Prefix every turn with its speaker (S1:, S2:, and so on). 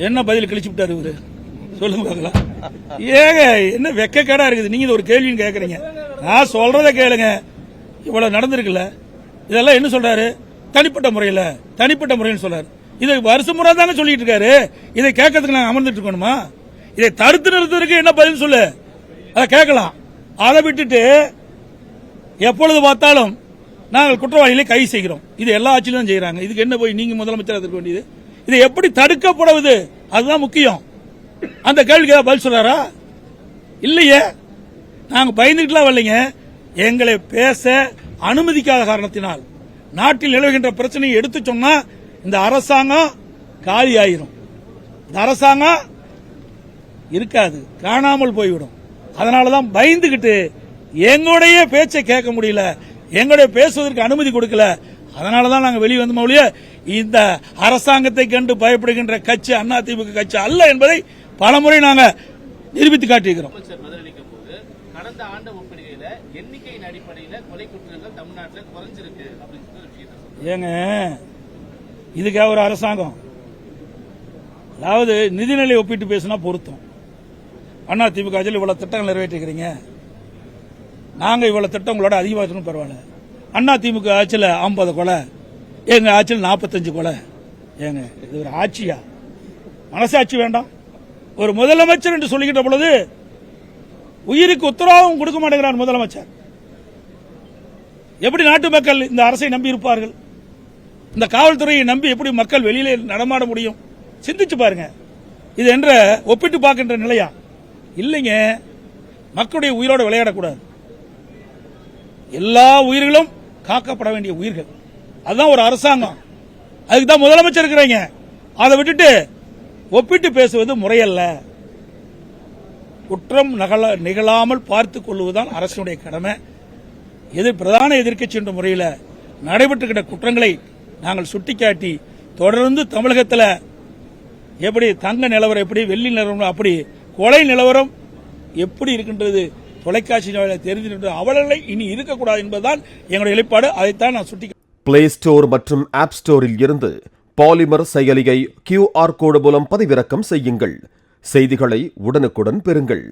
S1: என்ன பதில் கழிச்சு விட்டாரு இவரு? சொல்லுங்க பார்க்கலாம். ஏங்க என்ன வெக்கக்கேடா இருக்குது. நீங்க ஒரு கேள்வின்னு கேக்குறீங்க. நான் சொல்றத கேளுங்க. இவ்வளவு நடந்திருக்குல்ல, இதெல்லாம் என்ன சொல்றாரு? தனிப்பட்ட முறையில் சொல்றாரு. இதை வருஷ முறை தாங்க சொல்லிட்டு இருக்காரு. இதை கேட்கறதுக்கு நாங்க அமர்ந்துட்டு இருக்கணுமா? இதை தடுத்து நிறுத்துறதுக்கு என்ன பதில் சொல்லு, அதை கேட்கலாம். அதை விட்டுட்டு எப்பொழுது பார்த்தாலும் நாங்கள் குற்றவாளிகளை கைது செய்கிறோம். இது எல்லா ஆட்சியிலும் தான் செய்யறாங்க. இதுக்கு என்ன போய் நீங்க முதலமைச்சராக இருக்க வேண்டியது? இது எப்படி தடுக்கப்படுவது, அதுதான் முக்கியம். அந்த கேள்விக்கு பதில் சொல்றாரா? இல்லையே. நாங்க பயந்துகிட்டுலாம் வரலைங்க. எங்களை பேச அனுமதிக்காத காரணத்தினால் நாட்டில் நிலவுகின்ற பிரச்சனையை எடுத்து சொன்னா இந்த அரசாங்கம் காலி ஆயிரும். இந்த அரசாங்கம் இருக்காது, காணாமல் போய்விடும். அதனாலதான் பயந்துகிட்டு எங்களுடைய பேச்சை கேட்க முடியல, எங்களுடைய பேசுவதற்கு அனுமதி கொடுக்கல. அதனாலதான் நாங்க வெளியே வந்த மொழிய இந்த அரசாங்கத்தை கண்டு பயப்படுகின்ற கட்சி அதிமுக கட்சி அல்ல என்பதை பலமுறை நாங்க நிரூபித்து காட்டியிருக்கிறோம்.
S2: கடந்த ஆண்டு ஒப்பிடுகையில எண்ணிக்கையின் அடிப்படையில் கொலை குற்றங்கள் தமிழ்நாட்டில் குறைஞ்சிருக்கு அப்படின்னு
S1: ஏங்க இதுக்காக ஒரு அரசாங்கம், அதாவது நிதிநிலை ஒப்பிட்டு பேசினா பொருத்தம். அதிமுக ஆட்சியில் இவ்வளவு திட்டங்கள் நிறைவேற்றிக்கிறீங்க, நாங்க இவ்வளவு திட்டம் உங்களோட அதிகமாக பரவாயில்ல. அதிமுக ஆட்சியில் 50 கொலை, எங்க ஆட்சியில் 45 கொலை. ஏங்க இது ஒரு ஆட்சியா? மனசாட்சி வேண்டாம்? ஒரு முதலமைச்சர் என்று சொல்லிக்கிட்ட பொழுது உயிருக்கு உத்தரவாதம் கொடுக்க மாட்டேங்கிறார் முதலமைச்சர். எப்படி நாட்டு மக்கள் இந்த அரசை நம்பி இருப்பார்கள்? இந்த காவல்துறையை நம்பி எப்படி மக்கள் வெளியிலே நடமாட முடியும்? சிந்திச்சு பாருங்க. இது என்ற ஒப்பிட்டு பார்க்கின்ற நிலையா? இல்லைங்க. மக்களுடைய உயிரோடு விளையாடக்கூடாது. எல்லா உயிர்களும் காக்கப்பட வேண்டிய உயிர்கள். அதுதான் ஒரு அரசாங்கம். அதுக்கு தான் முதலமைச்சர் இருக்கிறீங்க. அதை விட்டுட்டு ஒப்பிட்டு பேசுவது முறையல்ல. குற்றம் நிகழாமல் பார்த்துக் கொள்வதுதான் அரசுடைய கடமை. பிரதான எதிர்க்கட்சி என்ற முறையில் நடைபெற்றுகின்ற குற்றங்களை நாங்கள் சுட்டிக்காட்டி தொடர்ந்து தமிழகத்தில் எப்படி தங்க நிலவரம், எப்படி வெள்ளி நிலவரம், அப்படி கொலை நிலவரம் எப்படி இருக்கின்றது தொலைக்காட்சி தெரிந்து அவலங்களை இனி இருக்கக்கூடாது என்பதுதான் எங்களுடைய நிலைப்பாடு. அதைத்தான் நான் சுட்டி.
S3: பிளே ஸ்டோர் மற்றும் ஆப் ஸ்டோரில் இருந்து பாலிமர் செயலியை QR கோடு மூலம் பதிவிறக்கம் செய்யுங்கள். செய்திகளை உடனுக்குடன் பெறுங்கள்.